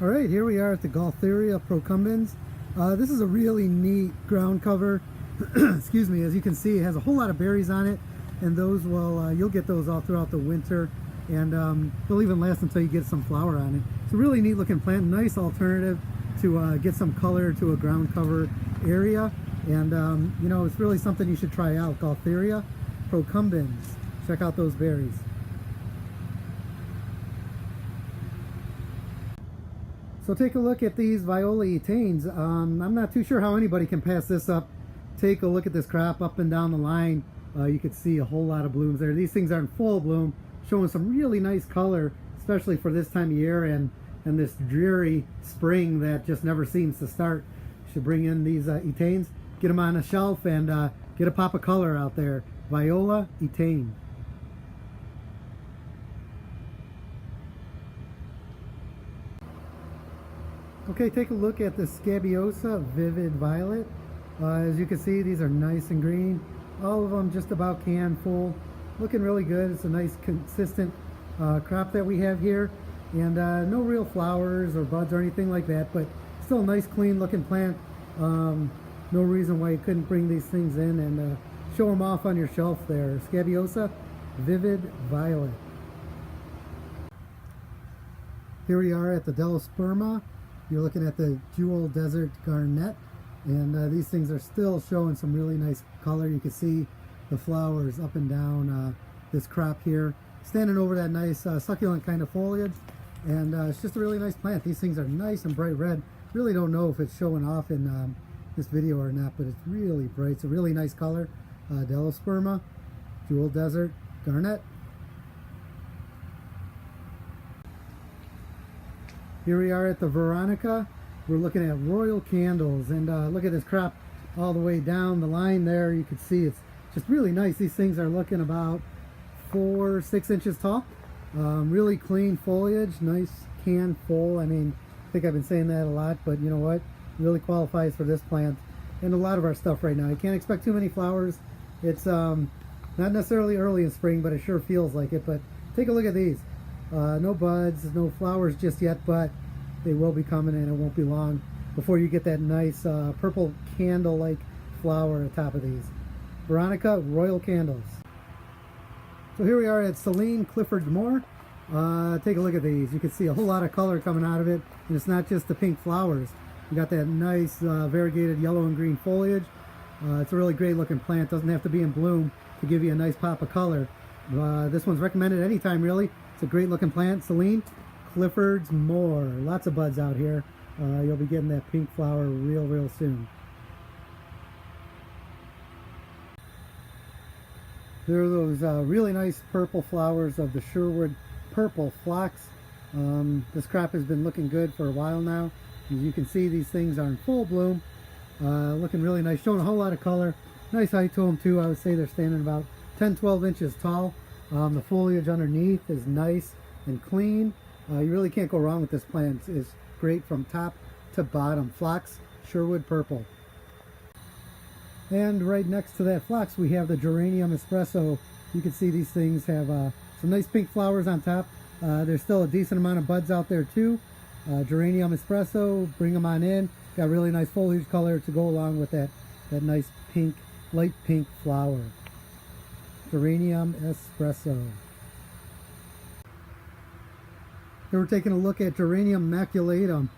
All right, here we are at the Gaultheria Procumbens. This is a really neat ground cover. Excuse me. As you can see, it has a whole lot of berries on it, and those will you'll get those all throughout the winter, and they'll even last until you get some flower on it. It's a really neat looking plant, nice alternative to get some color to a ground cover area, and you know, it's really something you should try out. Gaultheria Procumbens. Check out those berries. So take a look at these Viola etanes. I'm not too sure how anybody can pass this up. Take a look at this crop up and down the line. You can see a whole lot of blooms there. These things are in full bloom, showing some really nice color, especially for this time of year and this dreary spring that just never seems to start. You should bring in these etanes, get them on a shelf, and get a pop of color out there. Viola etane. Okay, take a look at the scabiosa vivid violet. As you can see, these are nice and green. All of them just about can full. Looking really good. It's a nice consistent crop that we have here. And no real flowers or buds or anything like that, but still a nice clean looking plant. No reason why you couldn't bring these things in and show them off on your shelf there. Scabiosa vivid violet. Here we are at the Delosperma. You're looking at the Jewel Desert Garnett, and these things are still showing some really nice color. You can see the flowers up and down this crop here, standing over that nice succulent kind of foliage, and it's just a really nice plant. These things are nice and bright red. Really don't know if it's showing off in this video or not, but it's really bright. It's a really nice color. Delosperma, Jewel Desert Garnett. Here we are at the Veronica. We're looking at royal candles, and look at this crop all the way down the line there. You can see it's just really nice. These things are looking about 4-6 inches tall. Really clean foliage, nice can full. I mean, I think I've been saying that a lot, but you know what? It really qualifies for this plant and a lot of our stuff right now. You can't expect too many flowers. It's not necessarily early in spring, but it sure feels like it. But take a look at these. No buds, no flowers just yet, but they will be coming, and it won't be long before you get that nice purple candle-like flower atop of these. Veronica Royal Candles. So here we are at Selene Clifford more. Take a look at these. You can see a whole lot of color coming out of it, and it's not just the pink flowers. You got that nice variegated yellow and green foliage. It's a really great looking plant. Doesn't have to be in bloom to give you a nice pop of color. This one's recommended anytime, really. It's a great looking plant. Selene Clifford's more. Lots of buds out here. You'll be getting that pink flower real soon. There are those really nice purple flowers of the Sherwood purple Flax. This crop has been looking good for a while now. As you can see, these things are in full bloom. Looking really nice, showing a whole lot of color. Nice height to them too. I would say they're standing about 10-12 inches tall. The foliage underneath is nice and clean. You really can't go wrong with this plant. It's great from top to bottom. Flax, Sherwood purple. And right next to that Flax, we have the Geranium Espresso. You can see these things have some nice pink flowers on top. There's still a decent amount of buds out there too. Geranium Espresso, bring them on in. Got really nice foliage color to go along with that nice pink, light pink flower. Geranium Espresso. Here we're taking a look at Geranium Maculatum.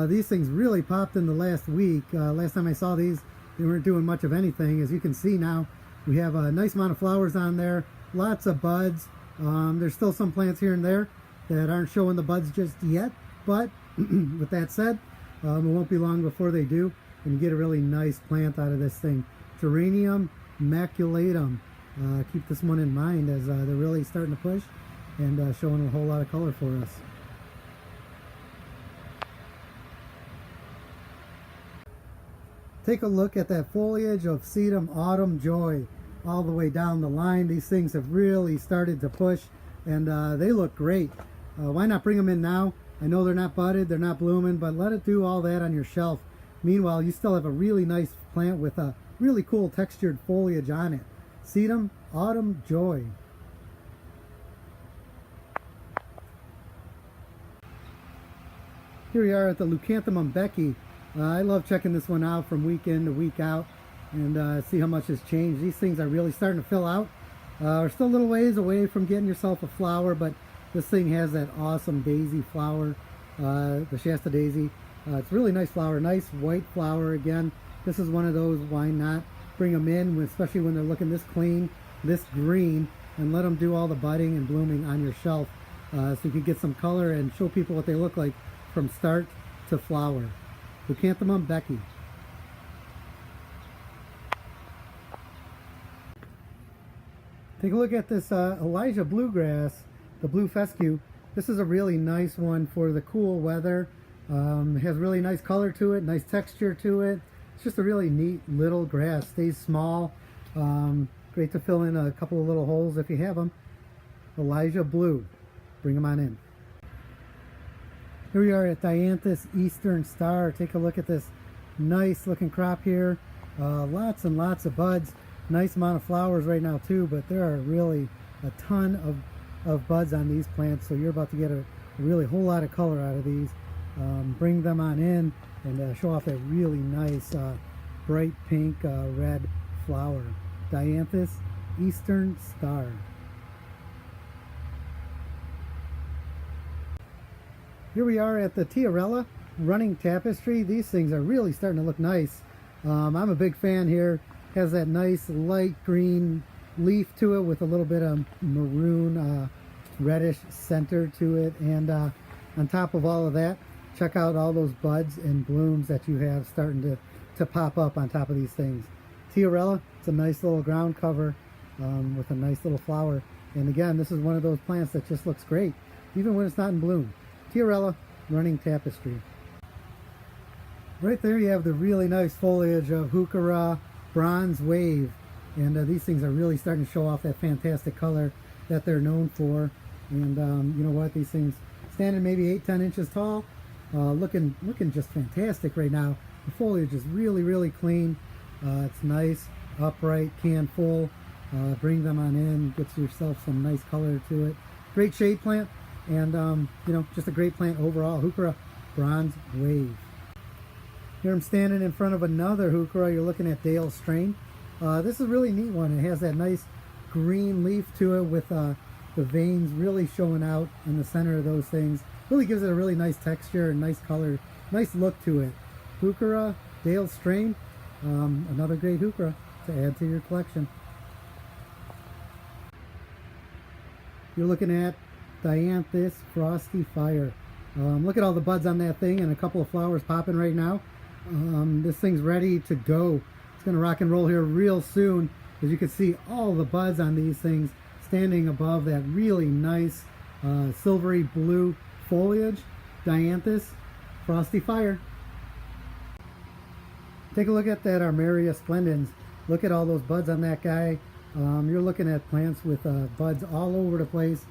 These things really popped in the last week. Last time I saw these, they weren't doing much of anything. As you can see now, we have a nice amount of flowers on there, lots of buds. There's still some plants here and there that aren't showing the buds just yet, but with that said, it won't be long before they do, and you get a really nice plant out of this thing. Geranium Maculatum. Keep this one in mind as they're really starting to push and showing a whole lot of color for us. Take a look at that foliage of Sedum Autumn Joy all the way down the line. These things have really started to push, and they look great. Why not bring them in now? I know they're not budded, they're not blooming, but let it do all that on your shelf. Meanwhile, you still have a really nice plant with a really cool textured foliage on it. Sedum Autumn Joy. Here we are at the Leucanthemum Becky. I love checking this one out from week in to week out and see how much has changed. These things are really starting to fill out. We're still a little ways away from getting yourself a flower, but this thing has that awesome daisy flower, the Shasta daisy. It's a really nice flower, nice white flower. Again, this is one of those, why not bring them in, especially when they're looking this clean, this green, and let them do all the budding and blooming on your shelf, so you can get some color and show people what they look like from start to flower. Leucanthemum Becky. Take a look at this Elijah Bluegrass, the blue fescue. This is a really nice one for the cool weather. It has really nice color to it, nice texture to it. It's just a really neat little grass. Stays small. Great to fill in a couple of little holes if you have them. Elijah Blue. Bring them on in. Here we are at Dianthus Eastern Star. Take a look at this nice looking crop here. Lots and lots of buds. Nice amount of flowers right now too, but there are really a ton of buds on these plants, so you're about to get a really whole lot of color out of these. Bring them on in and show off that really nice bright pink red flower. Dianthus Eastern Star. Here we are at the Chiarella running tapestry. These things are really starting to look nice. I'm a big fan here. Has that nice light green leaf to it with a little bit of maroon reddish center to it, and on top of all of that, check out all those buds and blooms that you have starting to pop up on top of these things. Chiarella, it's a nice little ground cover with a nice little flower, and again, this is one of those plants that just looks great even when it's not in bloom. Chiarella running tapestry. Right there you have the really nice foliage of Bukhara Bronze Wave, and these things are really starting to show off that fantastic color that they're known for. And you know what, these things standing maybe 8-10 inches tall, looking just fantastic right now. The foliage is really clean. It's nice, upright, can full. Bring them on in, get yourself some nice color to it. Great shade plant, and you know, just a great plant overall. Bukhara Bronze Wave. Here I'm standing in front of another Bukhara. You're looking at Dale Strain. This is a really neat one. It has that nice green leaf to it with the veins really showing out in the center of those things. Really gives it a really nice texture and nice color, nice look to it. Bukhara Dale Strain, another great Bukhara to add to your collection. You're looking at Dianthus Frosty Fire. Look at all the buds on that thing and a couple of flowers popping right now. This thing's ready to go. It's going to rock and roll here real soon. As you can see, all the buds on these things standing above that really nice silvery blue foliage. Dianthus Frosty Fire. Take a look at that Ameria splendens. Look at all those buds on that guy. You're looking at plants with buds all over the place.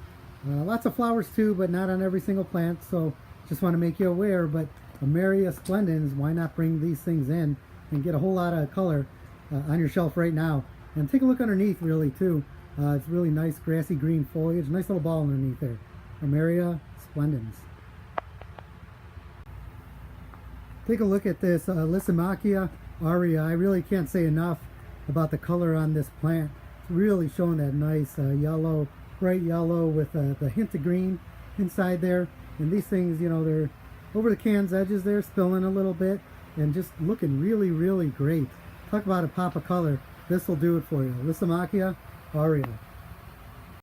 Lots of flowers too, but not on every single plant, so just want to make you aware. But Ameria splendens, why not bring these things in and get a whole lot of color on your shelf right now. And take a look underneath really too. It's really nice grassy green foliage, nice little ball underneath there. Ameria splendens. Take a look at this Macchia Aria. I really can't say enough about the color on this plant. It's really showing that nice yellow, bright yellow with the hint of green inside there. And these things, you know, they're over the can's edges there, spilling a little bit, and just looking really great. Talk about a pop of color. This will do it for you. Macchia Aria.